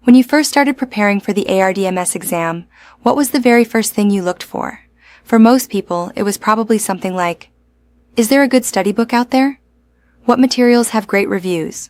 When you first started preparing for the ARDMS exam, what was the very first thing you looked for? For most people, it was probably something like, is there a good study book out there? What materials have great reviews?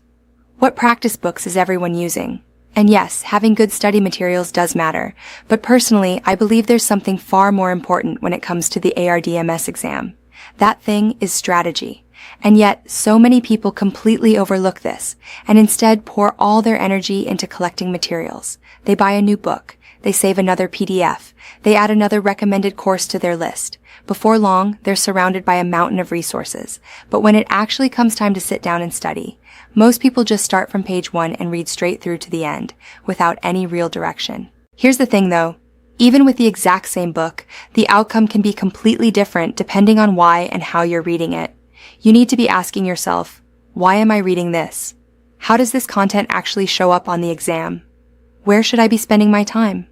What practice books is everyone using? And yes, having good study materials does matter, but personally, I believe there's something far more important when it comes to the ARDMS exam. That thing is strategy. And yet, so many people completely overlook this, and instead pour all their energy into collecting materials. They buy a new book. They save another PDF. They add another recommended course to their list. Before long, they're surrounded by a mountain of resources. But when it actually comes time to sit down and study, most people just start from page 1 and read straight through to the end, without any real direction. Here's the thing though. Even with the exact same book, the outcome can be completely different depending on why and how you're reading it. You need to be asking yourself, why am I reading this? How does this content actually show up on the exam? Where should I be spending my time?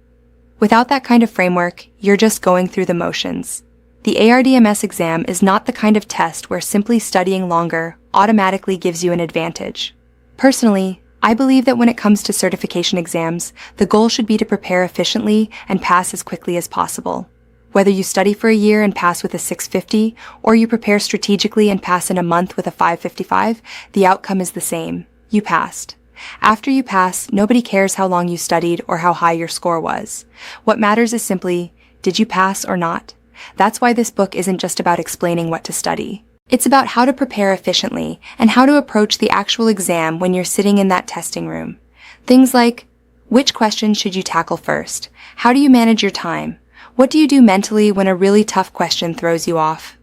Without that kind of framework, you're just going through the motions. The ARDMS exam is not the kind of test where simply studying longer automatically gives you an advantage. Personally, I believe that when it comes to certification exams, the goal should be to prepare efficiently and pass as quickly as possible. Whether you study for a year and pass with a 650, or you prepare strategically and pass in a month with a 555, the outcome is the same. You passed. After you pass, nobody cares how long you studied or how high your score was. What matters is simply, did you pass or not? That's why this book isn't just about explaining what to study. It's about how to prepare efficiently and how to approach the actual exam when you're sitting in that testing room. Things like, which questions should you tackle first? How do you manage your time? What do you do mentally when a really tough question throws you off?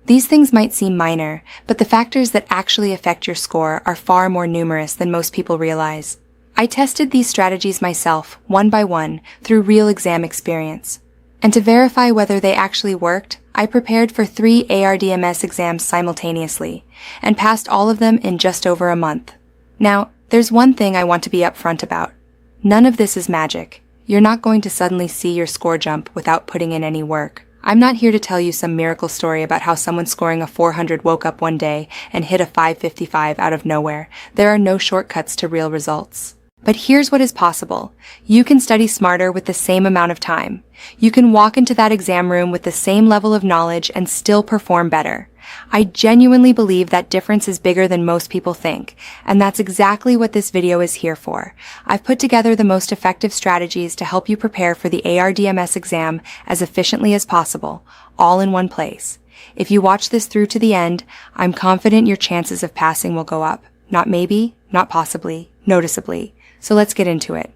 These things might seem minor, but the factors that actually affect your score are far more numerous than most people realize. I tested these strategies myself, one by one, through real exam experience. And to verify whether they actually worked, I prepared for 3 ARDMS exams simultaneously, and passed all of them in just over a month. Now, there's one thing I want to be upfront about. None of this is magic. You're not going to suddenly see your score jump without putting in any work. I'm not here to tell you some miracle story about how someone scoring a 400 woke up one day and hit a 555 out of nowhere. There are no shortcuts to real results. But here's what is possible. You can study smarter with the same amount of time. You can walk into that exam room with the same level of knowledge and still perform better. I genuinely believe that difference is bigger than most people think, and that's exactly what this video is here for. I've put together the most effective strategies to help you prepare for the ARDMS exam as efficiently as possible, all in one place. If you watch this through to the end, I'm confident your chances of passing will go up. Not maybe, not possibly, noticeably. So let's get into it.